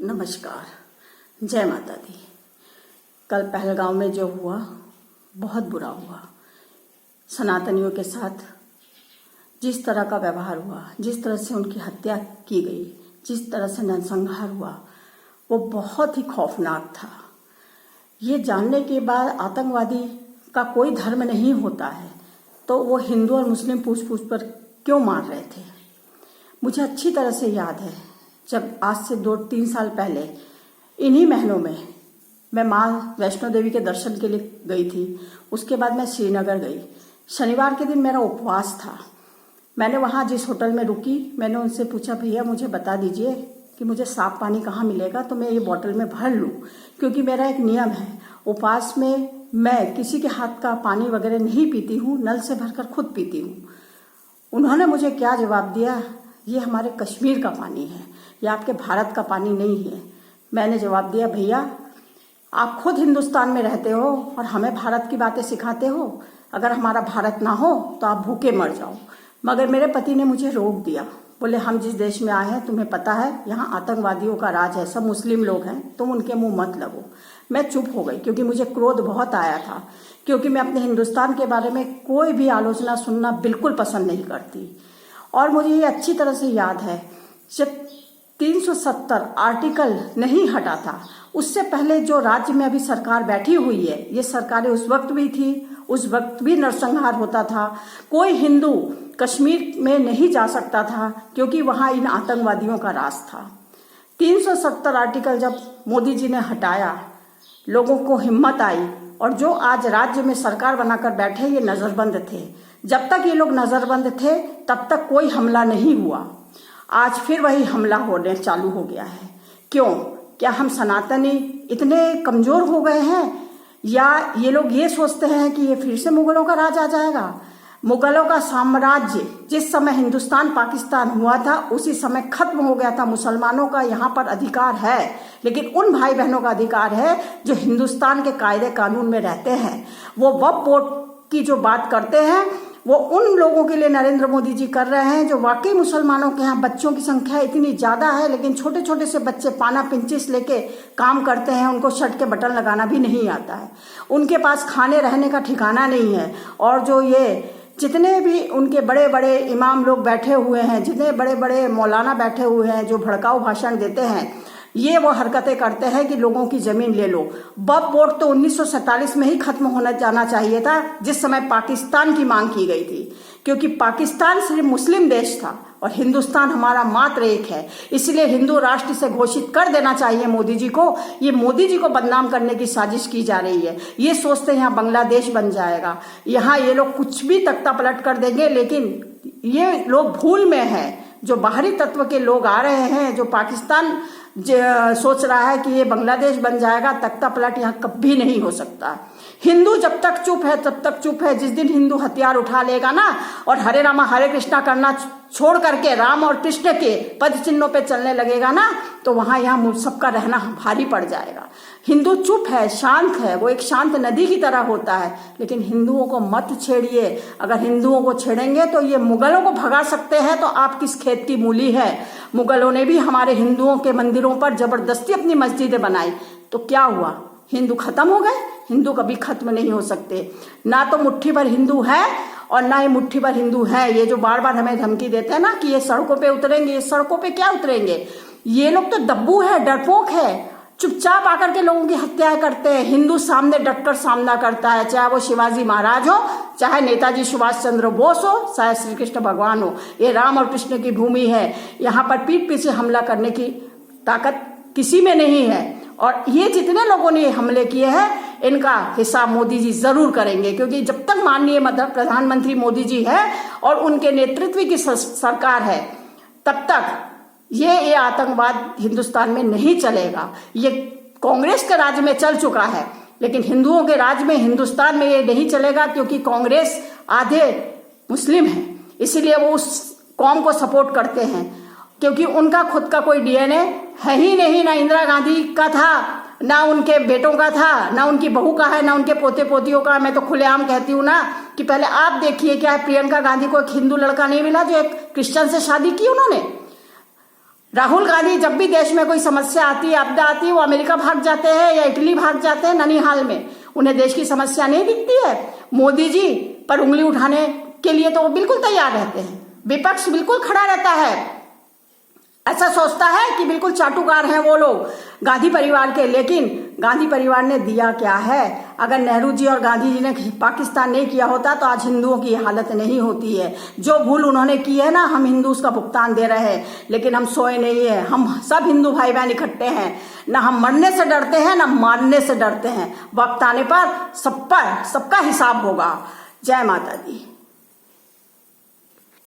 नमस्कार, जय माता दी। कल पहलगांव में जो हुआ बहुत बुरा हुआ। सनातनियों के साथ जिस तरह का व्यवहार हुआ, जिस तरह से उनकी हत्या की गई, जिस तरह से नरसंहार हुआ, वो बहुत ही खौफनाक था। ये जानने के बाद आतंकवादी का कोई धर्म नहीं होता है, तो वो हिंदू और मुस्लिम पूछ पूछ पर क्यों मार रहे थे। मुझे अच्छी तरह से याद है, जब आज से 2-3 साल पहले इन्हीं महीनों में मैं माँ वैष्णो देवी के दर्शन के लिए गई थी। उसके बाद मैं श्रीनगर गई। शनिवार के दिन मेरा उपवास था। मैंने वहाँ जिस होटल में रुकी, मैंने उनसे पूछा, भैया मुझे बता दीजिए कि मुझे साफ पानी कहाँ मिलेगा तो मैं ये बोतल में भर लूँ, क्योंकि मेरा एक नियम है, उपवास में मैं किसी के हाथ का पानी वगैरह नहीं पीती हूँ, नल से भरकर खुद पीती हूँ। उन्होंने मुझे क्या जवाब दिया, ये हमारे कश्मीर का पानी है, ये आपके भारत का पानी नहीं है। मैंने जवाब दिया, भैया आप खुद हिंदुस्तान में रहते हो और हमें भारत की बातें सिखाते हो। अगर हमारा भारत ना हो तो आप भूखे मर जाओ। मगर मेरे पति ने मुझे रोक दिया। बोले, हम जिस देश में आए हैं तुम्हें पता है यहाँ आतंकवादियों का राज है, सब मुस्लिम लोग हैं, तुम उनके मुंह मत लगो। मैं चुप हो गई, क्योंकि मुझे क्रोध बहुत आया था, क्योंकि मैं अपने हिंदुस्तान के बारे में कोई भी आलोचना सुनना बिल्कुल पसंद नहीं करती। और मुझे ये अच्छी तरह से याद है, जब 370 आर्टिकल नहीं हटा था, उससे पहले जो राज्य में अभी सरकार बैठी हुई है, ये सरकारें उस वक्त भी थी, उस वक्त भी नरसंहार होता था। कोई हिंदू कश्मीर में नहीं जा सकता था, क्योंकि वहाँ इन आतंकवादियों का राज था। 370 आर्टिकल जब मोदी जी ने हटाया, लोगों को हिम्मत आई, और जो आज राज्य में सरकार बनाकर बैठे ये नजरबंद थे। जब तक ये लोग नजरबंद थे तब तक कोई हमला नहीं हुआ। आज फिर वही हमला होने चालू हो गया है। क्यों? क्या हम सनातनी इतने कमजोर हो गए हैं, या ये लोग ये सोचते हैं कि ये फिर से मुगलों का राज आ जाएगा? मुगलों का साम्राज्य जिस समय हिंदुस्तान पाकिस्तान हुआ था, उसी समय खत्म हो गया था। मुसलमानों का यहाँ पर अधिकार है, लेकिन उन भाई बहनों का अधिकार है जो हिंदुस्तान के कायदे कानून में रहते हैं। वो वक्फ बोर्ड की जो बात करते हैं, वो उन लोगों के लिए नरेंद्र मोदी जी कर रहे हैं जो वाकई मुसलमानों के यहाँ बच्चों की संख्या इतनी ज्यादा है, लेकिन छोटे छोटे से बच्चे पाना पिंचिस लेके काम करते हैं, उनको शर्ट के बटन लगाना भी नहीं आता है, उनके पास खाने रहने का ठिकाना नहीं है। और जो ये जितने भी उनके बड़े बड़े इमाम लोग बैठे हुए हैं, जितने बड़े बड़े मौलाना बैठे हुए हैं जो भड़काऊ भाषण देते हैं, ये वो हरकतें करते हैं कि लोगों की जमीन ले लो। वक्फ बोर्ड तो 1947 में ही खत्म होना जाना चाहिए था, जिस समय पाकिस्तान की मांग की गई थी, क्योंकि पाकिस्तान सिर्फ मुस्लिम देश था और हिंदुस्तान हमारा मात्र एक है। इसलिए हिंदू राष्ट्र से घोषित कर देना चाहिए मोदी जी को। ये मोदी जी को बदनाम करने की साजिश की जा रही है। ये सोचते हैं यहाँ बांग्लादेश बन जाएगा, यहाँ ये लोग कुछ भी तख्ता पलट कर देंगे, लेकिन ये लोग भूल में है। जो बाहरी तत्व के लोग आ रहे हैं, जो पाकिस्तान सोच रहा है कि ये बांग्लादेश बन जाएगा, तख्ता पलट यहाँ कभी नहीं हो सकता। हिंदू जब तक चुप है तब तक चुप है। जिस दिन हिंदू हथियार उठा लेगा ना और हरे रामा हरे कृष्णा करना छोड़ करके राम और कृष्ण के पद चिन्हों पे चलने लगेगा ना, तो वहां यहाँ सबका रहना भारी पड़ जाएगा। हिंदू चुप है, शांत है, वो एक शांत नदी की तरह होता है, लेकिन हिंदुओं को मत छेड़िए। अगर हिंदुओं को छेड़ेंगे तो ये मुगलों को भगा सकते हैं, तो आप किस खेत की मूली है। मुगलों ने भी हमारे हिंदुओं के मंदिरों पर जबरदस्ती अपनी मस्जिदें बनाई, तो क्या हुआ? हिंदू खत्म हो गए? हिंदू कभी खत्म नहीं हो सकते। ना तो मुट्ठी भर हिंदू है और ना ही मुट्ठी भर हिंदू है। ये जो बार बार हमें धमकी देते हैं ना कि ये सड़कों पे उतरेंगे, ये सड़कों पे क्या उतरेंगे? ये लोग तो दब्बू है, डरपोक है, चुपचाप आकर के लोगों की हत्याएं करते हैं। हिंदू सामने डटकर सामना करता है, चाहे वो शिवाजी महाराज हो, चाहे नेताजी सुभाष चंद्र बोस हो, चाहे श्री कृष्ण भगवान हो। ये राम और कृष्ण की भूमि है। यहाँ पर पीठ पीछे हमला करने की ताकत किसी में नहीं है। और ये जितने लोगों ने हमले किए हैं, इनका हिसाब मोदी जी जरूर करेंगे, क्योंकि जब तक माननीय प्रधानमंत्री मोदी जी है और उनके नेतृत्व की सरकार है, तब तक ये आतंकवाद हिंदुस्तान में नहीं चलेगा। ये कांग्रेस के राज में चल चुका है, लेकिन हिंदुओं के राज में हिंदुस्तान में ये नहीं चलेगा, क्योंकि कांग्रेस आधे मुस्लिम है, इसीलिए वो उस कौम को सपोर्ट करते हैं, क्योंकि उनका खुद का कोई डीएनए है ही नहीं। ना इंदिरा गांधी का था, ना उनके बेटों का था, ना उनकी बहू का है, ना उनके पोते पोतियों का। मैं तो खुलेआम कहती हूँ ना कि पहले आप देखिए, क्या प्रियंका गांधी को एक हिंदू लड़का नहीं मिला जो एक क्रिश्चियन से शादी की उन्होंने? राहुल गांधी जब भी देश में कोई समस्या आती है, आपदा आती है, वो अमेरिका भाग जाते हैं या इटली भाग जाते हैं ननिहाल में। उन्हें देश की समस्या नहीं दिखती है। मोदी जी पर उंगली उठाने के लिए तो वो बिल्कुल तैयार रहते हैं। विपक्ष बिल्कुल खड़ा रहता है, ऐसा सोचता है कि बिल्कुल चाटुकार हैं वो लोग गांधी परिवार के। लेकिन गांधी परिवार ने दिया क्या है? अगर नेहरू जी और गांधी जी ने पाकिस्तान नहीं किया होता तो आज हिंदुओं की हालत नहीं होती है। जो भूल उन्होंने की है ना, हम हिंदू उसका भुगतान दे रहे हैं। लेकिन हम सोए नहीं है, हम सब हिंदू भाई बहन इकट्ठे हैं। ना हम मरने से डरते हैं, ना मारने से डरते हैं। वक्त आने पर सबका हिसाब होगा। जय माता दी।